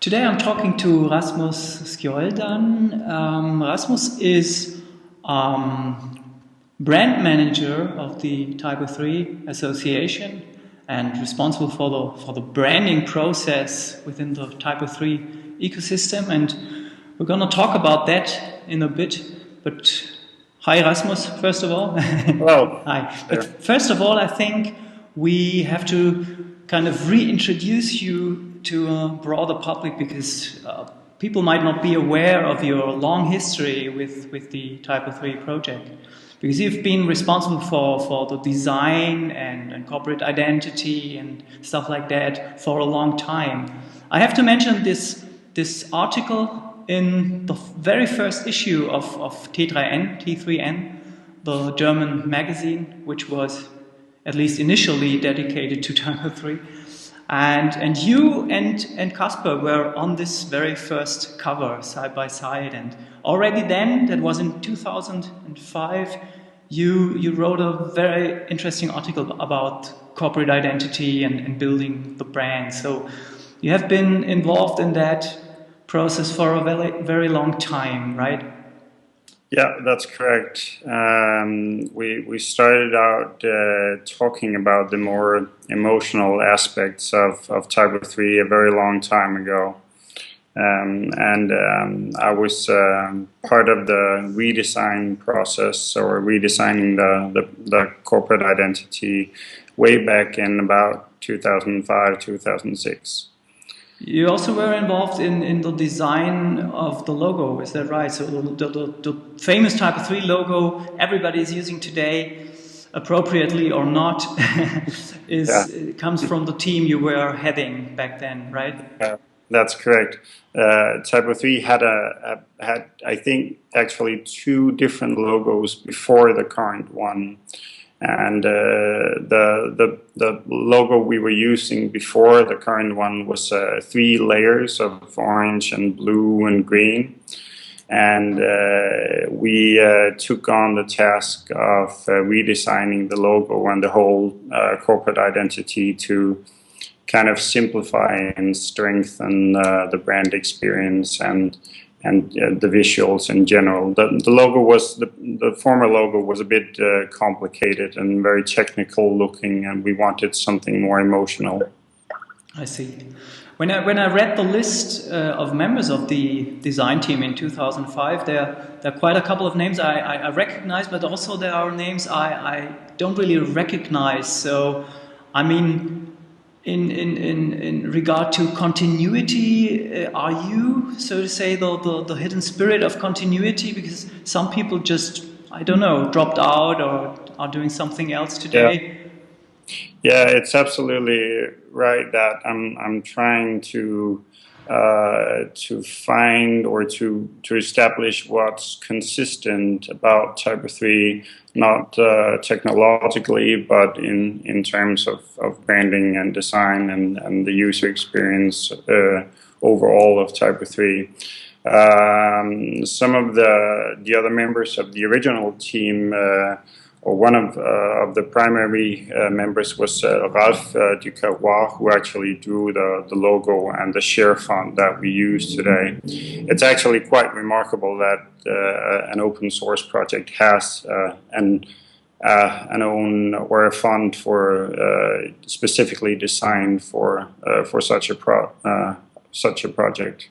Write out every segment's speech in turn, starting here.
Today I'm talking to Rasmus Skjoldan. Rasmus is brand manager of the TYPO3 association and responsible for the branding process within the TYPO3 ecosystem. And we're going to talk about that in a bit. But hi, Rasmus, first of all. Hello. Hi. But first of all, I think we have to kind of reintroduce you to a broader public because people might not be aware of your long history with the TYPO3 project. Because you've been responsible for the design and corporate identity and stuff like that for a long time. I have to mention this article in the very first issue of T3N, the German magazine, which was at least initially dedicated to TYPO3. And you and Kasper were on this very first cover, side by side. And already then, that was in 2005, you wrote a very interesting article about corporate identity and building the brand. So you have been involved in that process for a very, very long time, right? Yeah, that's correct. We started out talking about the more emotional aspects of TYPO3 a very long time ago. I was part of the redesign process, or redesigning the corporate identity way back in about 2005, 2006. You also were involved in the design of the logo, is that right? So the famous TYPO3 logo everybody is using today, appropriately or not, comes from the team you were heading back then, right? Yeah, that's correct. TYPO3 had I think actually two different logos before the current one. And the logo we were using before the current one was 3 layers of orange and blue and green. And we took on the task of redesigning the logo and the whole corporate identity to kind of simplify and strengthen the brand experience and the visuals in general. The logo was the former logo was a bit complicated and very technical looking, and we wanted something more emotional. I see. When I read the list of members of the design team in 2005, there are quite a couple of names I recognize, but also there are names I don't really recognize. So, I mean, in regard to continuity, are you, so to say, the hidden spirit of continuity? Because some people just, I don't know, dropped out or are doing something else today. Yeah, it's absolutely right that I'm trying to find or to establish what's consistent about TYPO3, not technologically, but in terms of branding and design and the user experience overall of TYPO3. Some of the other members of the original team, or one of the primary members was Ralph Ducarrois, who actually drew the logo and the share font that we use today. It's actually quite remarkable that an open source project has an own or a font for specifically designed for such a project.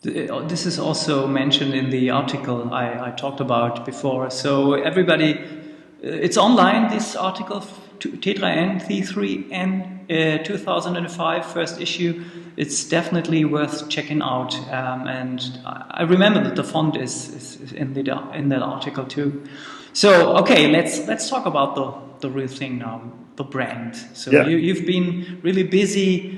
This is also mentioned in the article I talked about before. So everybody, it's online, this article, T3N 2005, first issue. It's definitely worth checking out. And I remember that the font is in that article too. So, okay, let's talk about the real thing now, the brand. So yeah. You've been really busy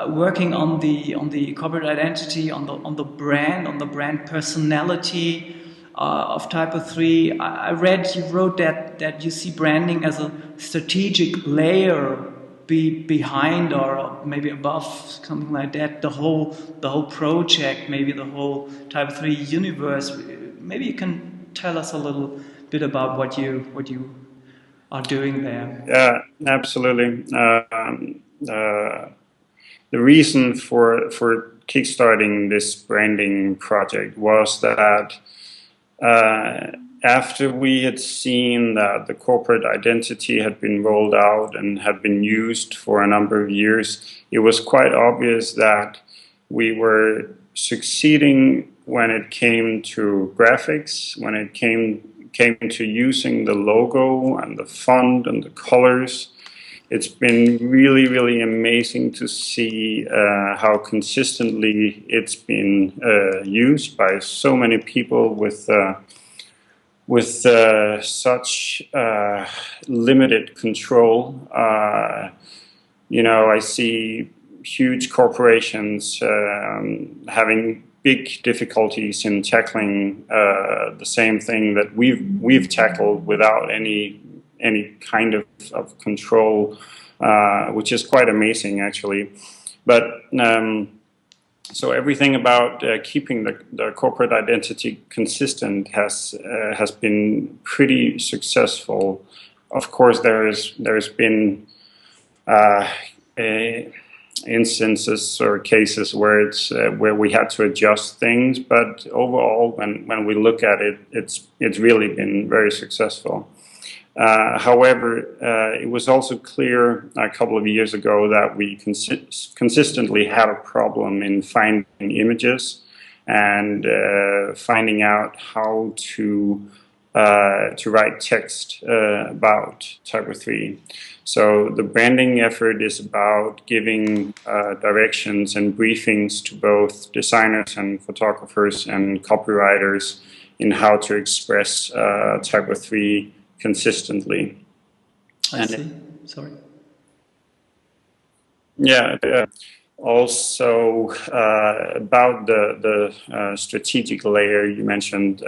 working on the corporate identity, on the brand personality of TYPO3. I read you wrote that you see branding as a strategic layer behind or maybe above, something like that, the whole project, maybe the whole TYPO3 universe. Maybe you can tell us a little bit about what you are doing there. Yeah, absolutely. the reason for kickstarting this branding project was that after we had seen that the corporate identity had been rolled out and had been used for a number of years, it was quite obvious that we were succeeding when it came to graphics, when it came to using the logo and the font and the colors. It's been really, really amazing to see how consistently it's been used by so many people with such limited control. You know, I see huge corporations having big difficulties in tackling the same thing that we've tackled without any kind of control, which is quite amazing actually. But so everything about keeping the corporate identity consistent has been pretty successful. Of course, there's been instances or cases where where we had to adjust things, but overall, when we look at it, it's really been very successful. However, it was also clear a couple of years ago that we consistently had a problem in finding images and finding out how to write text about TYPO3. So the branding effort is about giving directions and briefings to both designers and photographers and copywriters in how to express TYPO3 consistently. I see. Sorry. Yeah. Also about the strategic layer you mentioned,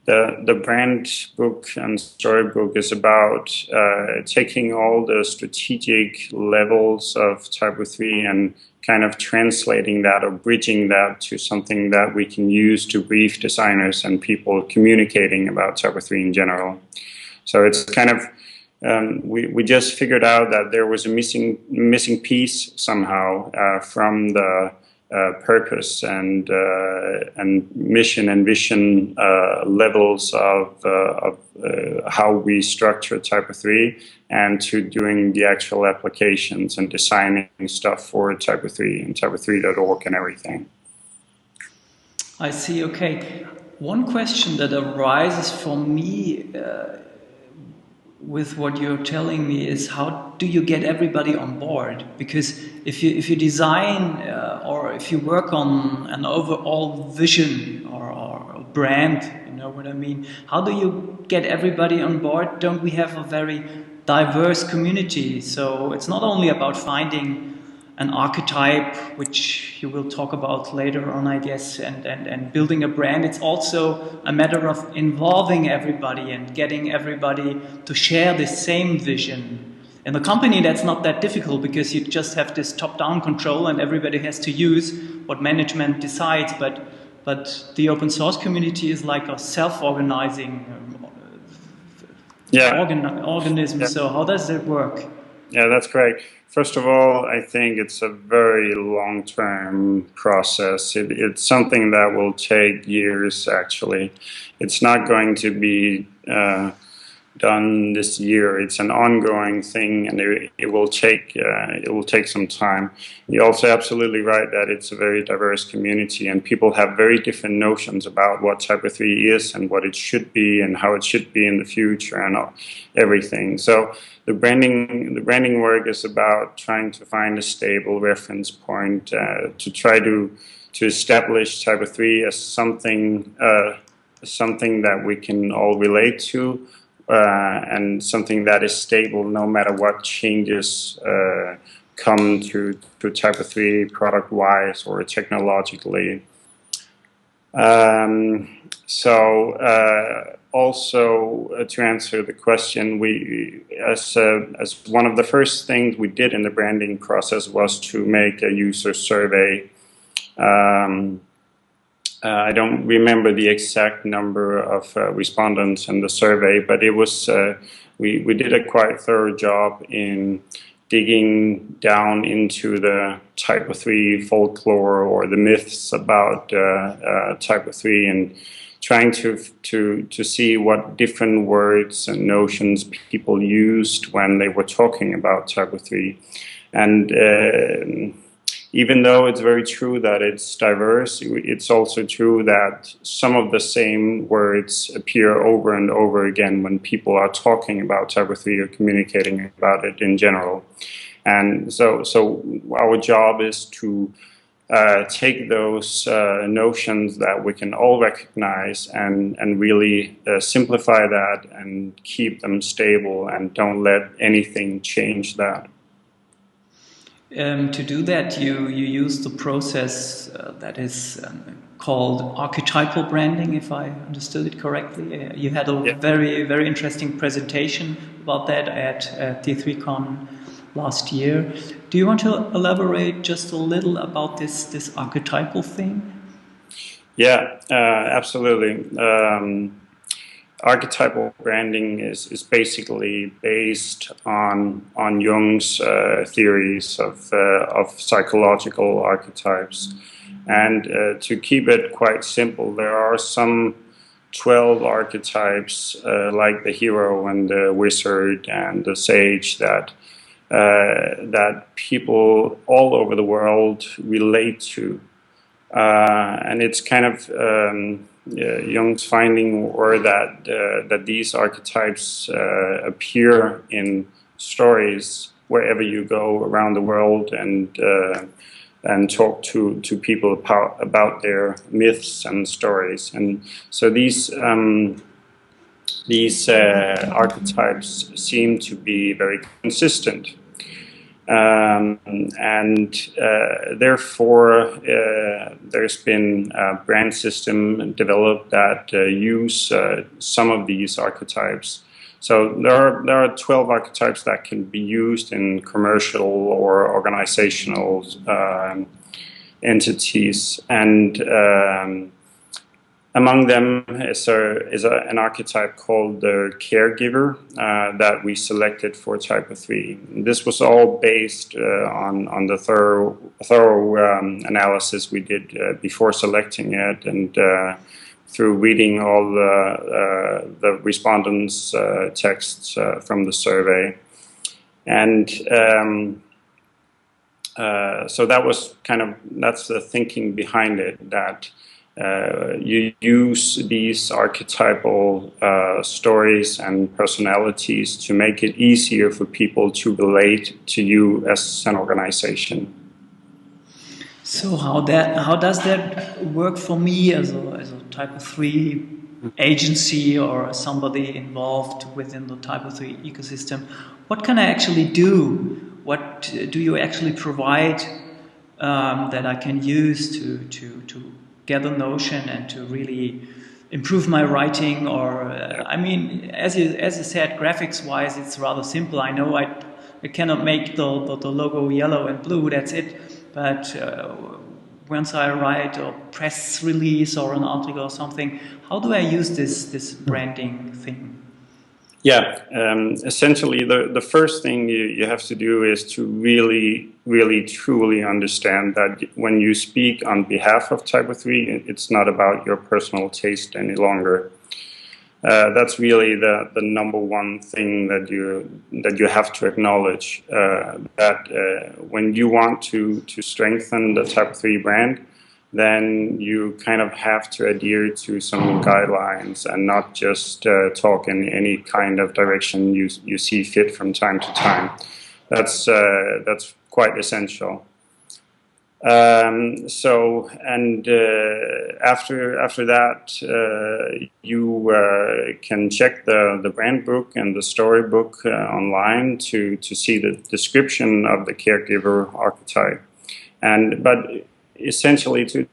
the brand book and storybook is about taking all the strategic levels of TYPO3 and kind of translating that or bridging that to something that we can use to brief designers and people communicating about TYPO3 in general. So it's kind of we just figured out that there was a missing piece somehow from the purpose and mission and vision levels of how we structure TYPO3 and to doing the actual applications and designing stuff for TYPO3 and typo3.org and everything. I see. Okay. One question that arises for me with what you're telling me is, how do you get everybody on board? Because if you design or if you work on an overall vision or a brand, you know what I mean, how do you get everybody on board? Don't we have a very diverse community? So it's not only about finding an archetype, which you will talk about later on, I guess, and building a brand. It's also a matter of involving everybody and getting everybody to share the same vision. In the company, that's not that difficult because you just have this top-down control and everybody has to use what management decides. But the open source community is like a self-organizing organism. Yeah. So how does it work? Yeah, that's great. First of all, I think it's a very long-term process. It's something that will take years, actually. It's not going to be done this year. It's an ongoing thing, and it will take some time. You're also absolutely right that it's a very diverse community, and people have very different notions about what TYPO3 is and what it should be and how it should be in the future and everything. So the branding work is about trying to find a stable reference point to try to establish TYPO3 as something that we can all relate to. And something that is stable no matter what changes come to TYPO3 product-wise or technologically. Also to answer the question, we as one of the first things we did in the branding process was to make a user survey. I don't remember the exact number of respondents in the survey, but it was we did a quite thorough job in digging down into the TYPO3 folklore or the myths about TYPO3 and trying to see what different words and notions people used when they were talking about TYPO3. And even though it's very true that it's diverse, it's also true that some of the same words appear over and over again when people are talking about TYPO3 or communicating about it in general. And so our job is to take those notions that we can all recognize and really simplify that and keep them stable and don't let anything change that. To do that, you use the process that is called archetypal branding, if I understood it correctly. You had a very interesting presentation about that at T3Con last year. Do you want to elaborate just a little about this archetypal thing? Yeah, absolutely. Archetypal branding is basically based on Jung's theories of psychological archetypes. And to keep it quite simple, there are some 12 archetypes like the hero and the wizard and the sage that people all over the world relate to. And it's kind of Jung's finding were that these archetypes appear in stories wherever you go around the world and talk to people about their myths and stories. And so these archetypes seem to be very consistent. Therefore, there's been a brand system developed that use some of these archetypes. So there are 12 archetypes that can be used in commercial or organizational entities, and among them is an archetype called the caregiver that we selected for TYPO3. This was all based on the thorough analysis we did before selecting it, and through reading all the respondents' texts from the survey. And so that's the thinking behind it, that you use these archetypal stories and personalities to make it easier for people to relate to you as an organization. So how does that work for me as a TYPO3 agency or somebody involved within the TYPO3 ecosystem? What can I actually do? What do you actually provide that I can use to get a notion and to really improve my writing? Or I mean, as you said, graphics-wise, it's rather simple. I know I cannot make the logo yellow and blue. That's it. But once I write a press release or an article or something, how do I use this branding thing? Yeah, essentially the first thing you have to do is to really truly understand that when you speak on behalf of TYPO3, it's not about your personal taste any longer. That's really the number one thing that you have to acknowledge, that when you want to strengthen the TYPO3 brand, then you kind of have to adhere to some guidelines and not just talk in any kind of direction you see fit from time to time. That's quite essential. After that, you can check the brand book and the storybook online to see the description of the caregiver archetype, but essentially to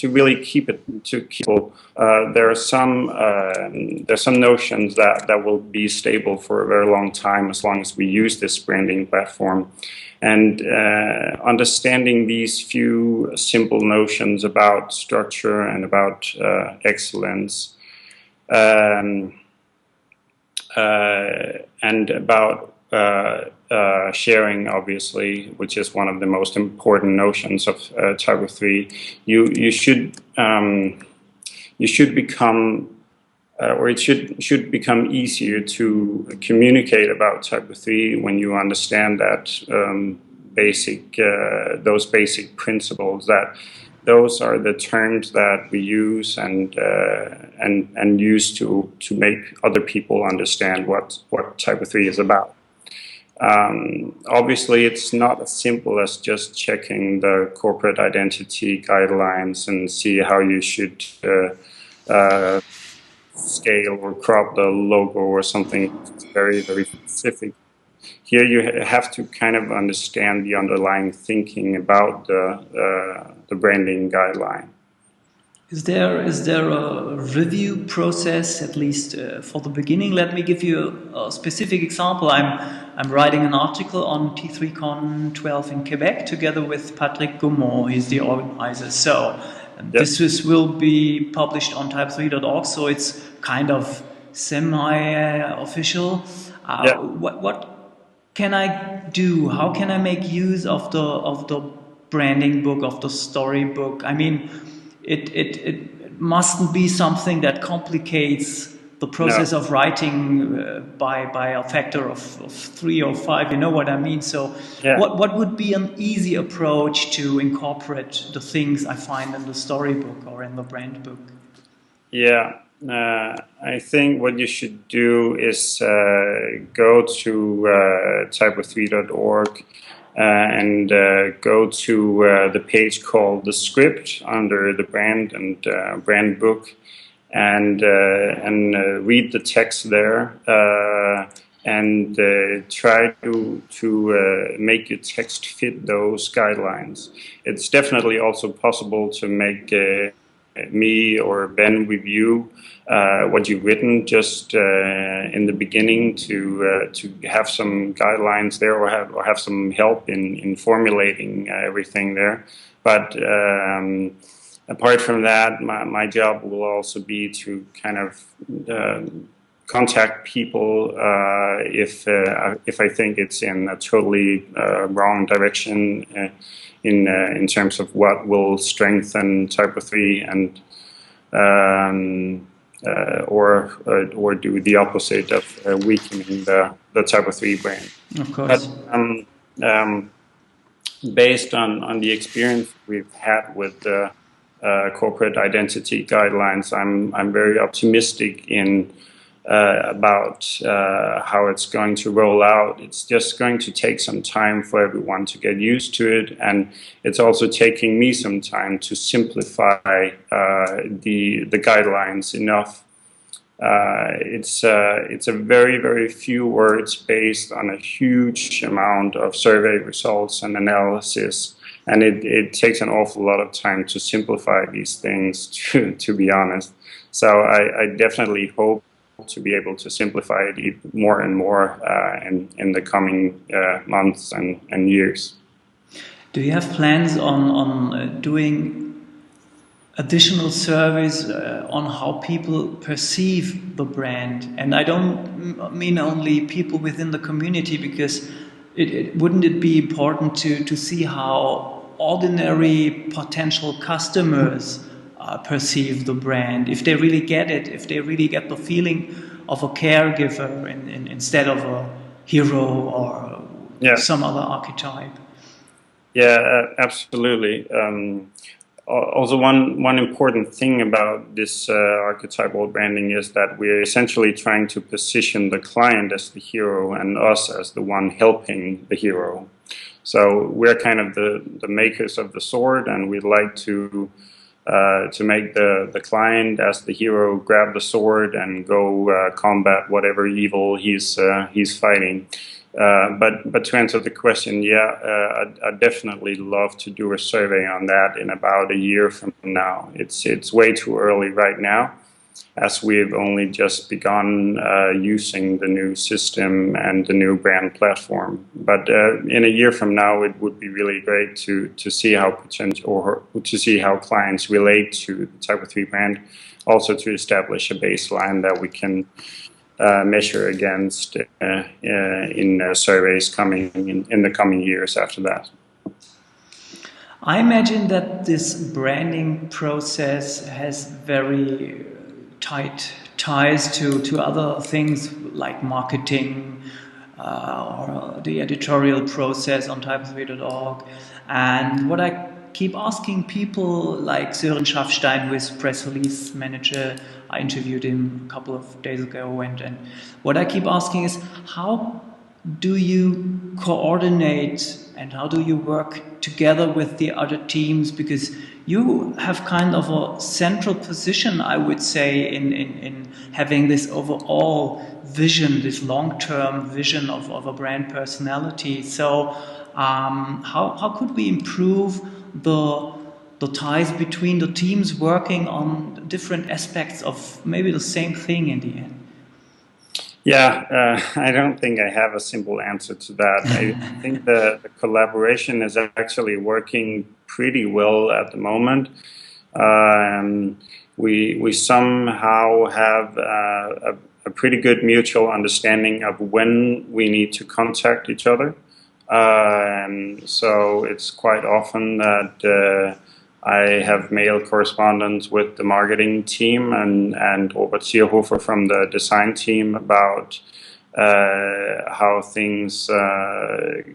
really keep it there are some notions that will be stable for a very long time as long as we use this branding platform. And understanding these few simple notions about structure and about excellence and about sharing, obviously, which is one of the most important notions of TYPO3. You should become, or it should become easier to communicate about TYPO3 when you understand that those basic principles. That those are the terms that we use and use to make other people understand what TYPO3 is about. Obviously, it's not as simple as just checking the corporate identity guidelines and see how you should scale or crop the logo or something very, very specific. Here you have to kind of understand the underlying thinking about the branding guideline. Is there a review process, at least for the beginning? Let me give you a specific example. I'm writing an article on T3Con 12 in Quebec together with Patrick Gaumont. He's the organizer. So this will be published on typo3.org. So it's kind of semi-official. What can I do? How can I make use of the branding book, of the storybook? I mean, it mustn't be something that complicates the process of writing by a factor of 3 or 5. You know what I mean? So what would be an easy approach to incorporate the things I find in the storybook or in the brand book? Yeah. I think what you should do is go to typo3.org and go to the page called the script under the brand and brand book, and read the text there and try to make your text fit those guidelines. It's definitely also possible to make me or Ben review what you've written just in the beginning to have some guidelines there, or have some help in formulating everything there. But apart from that, my job will also be to kind of contact people if I think it's in a totally wrong direction in terms of what will strengthen TYPO3 and or do the opposite of weakening the TYPO3 brand. Of course. But based on the experience we've had with the corporate identity guidelines, I'm very optimistic in about how it's going to roll out. It's just going to take some time for everyone to get used to it, and it's also taking me some time to simplify the guidelines enough. It's a very, very few words based on a huge amount of survey results and analysis, and it takes an awful lot of time to simplify these things, to be honest. So I definitely hope to be able to simplify it more and more in the coming months and years. Do you have plans on doing additional surveys on how people perceive the brand? And I don't mean only people within the community, because wouldn't it be important to see how ordinary potential customers perceive the brand, if they really get it, if they really get the feeling of a caregiver instead of a hero or some other archetype? Yeah, absolutely. Also, one important thing about this archetypal branding is that we're essentially trying to position the client as the hero and us as the one helping the hero. So we're kind of the makers of the sword, and we'd like to make the client as the hero grab the sword and go combat whatever evil he's fighting. But to answer the question, I'd definitely love to do a survey on that in about a year from now. It's way too early right now, as we've only just begun using the new system and the new brand platform. But in a year from now, it would be really great to see how clients relate to the TYPO3 brand, also to establish a baseline that we can measure against in surveys coming in the coming years after that. I imagine that this branding process has very tight ties to other things like marketing or the editorial process on typo3.org. And what I keep asking people like Sören Schaffstein, who is press release manager, I interviewed him a couple of days ago, and what I keep asking is, how do you coordinate and how do you work together with the other teams? Because you have kind of a central position, I would say, in having this overall vision, this long-term vision of a brand personality. So how could we improve the ties between the teams working on different aspects of maybe the same thing in the end? Yeah, I don't think I have a simple answer to that. I think the collaboration is actually working pretty well at the moment. We somehow have a pretty good mutual understanding of when we need to contact each other. So it's quite often that I have mail correspondence with the marketing team and Robert Zierhofer from the design team about how things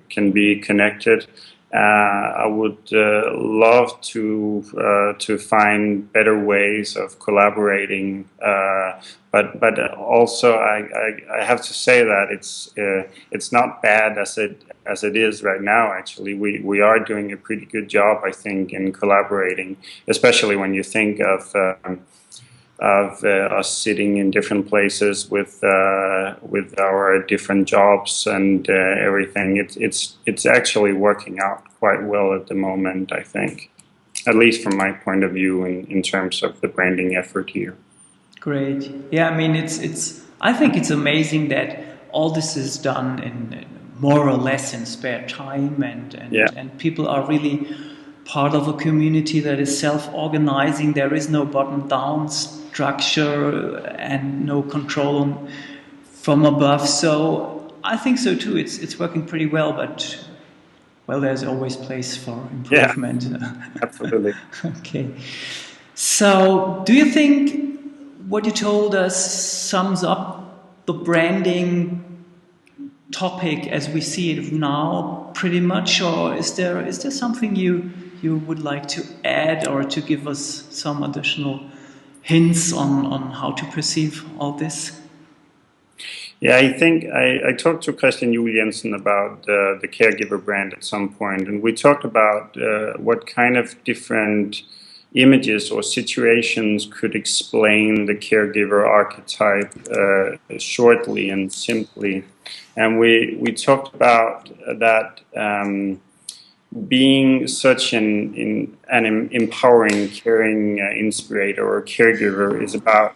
can be connected. I would love to find better ways of collaborating, but also I have to say that it's not bad as it is right now. Actually, we are doing a pretty good job, I think, in collaborating, especially when you think of us sitting in different places with our different jobs and everything. It's actually working out quite well at the moment, I think, at least from my point of view in terms of the branding effort here. Great. Yeah, I mean, I think it's amazing that all this is done in more or less in spare time, and people are really part of a community that is self-organizing. There is no bottom-down structure and no control from above. So I think so too. It's working pretty well, but well, there's always place for improvement. Yeah, absolutely. Okay. So do you think what you told us sums up the branding topic as we see it now pretty much, or is there something you would like to add or to give us some additional hints on how to perceive all this? Yeah, I think I talked to Christian Juliansen about the caregiver brand at some point, and we talked about what kind of different images or situations could explain the caregiver archetype shortly and simply. And we talked about that being such an empowering, caring inspirator or caregiver is about,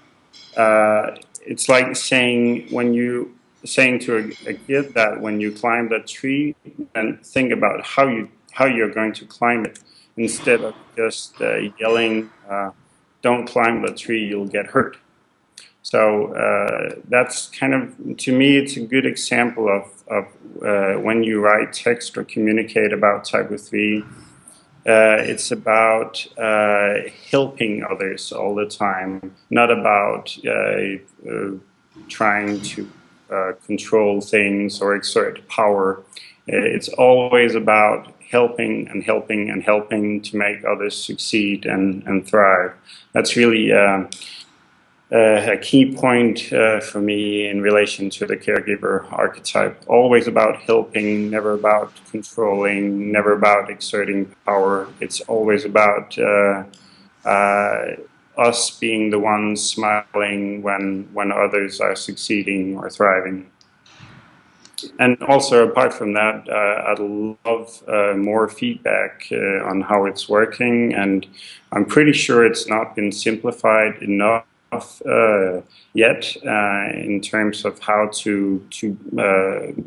it's like saying to a kid that when you climb that tree, and think about how you're going to climb it, instead of just yelling, don't climb the tree, you'll get hurt. So that's kind of, to me, it's a good example of when you write text or communicate about TYPO3, it's about helping others all the time, not about trying to control things or exert power. It's always about helping and helping and helping to make others succeed and thrive. That's really a key point for me in relation to the caregiver archetype. Always about helping, never about controlling, never about exerting power. It's always about us being the ones smiling when others are succeeding or thriving. And also, apart from that, I'd love more feedback on how it's working, and I'm pretty sure it's not been simplified enough yet in terms of how to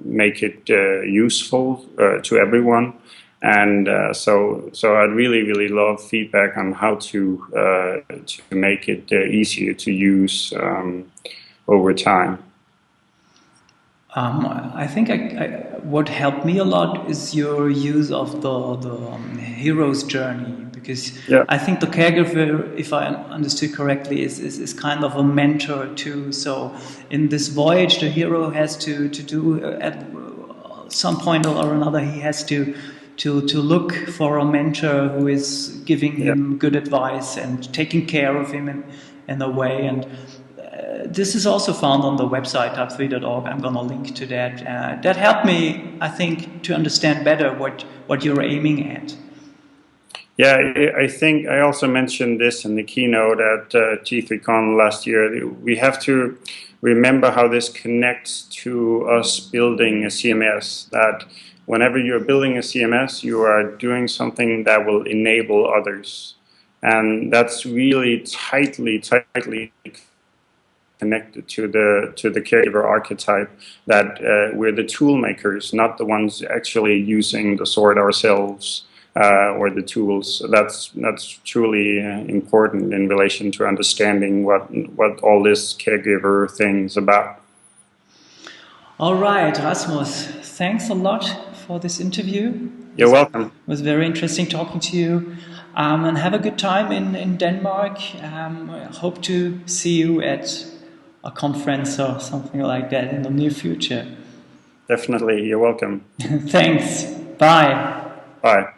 make it useful to everyone. And so I'd really love feedback on how to make it easier to use over time. I think what helped me a lot is your use of the hero's journey, because Yeah. I think the caregiver, if I understood correctly, is kind of a mentor too. So in this voyage, the hero has to do at some point or another, he has to look for a mentor who is giving Yeah. him good advice and taking care of him in a way. And this is also found on the website type3.org. I'm going to link to that. That helped me, I think, to understand better what you're aiming at. Yeah, I think I also mentioned this in the keynote at G3Con last year. We have to remember how this connects to us building a CMS, that whenever you're building a CMS, you are doing something that will enable others. And that's really tightly connected to the caregiver archetype, that we're the tool makers, not the ones actually using the sword ourselves. Or the tools. That's truly important in relation to understanding what all this caregiver thing is about. All right, Rasmus, thanks a lot for this interview. You're welcome. It was very interesting talking to you. And have a good time in Denmark. I hope to see you at a conference or something like that in the near future. Definitely, you're welcome. Thanks. Bye. Bye.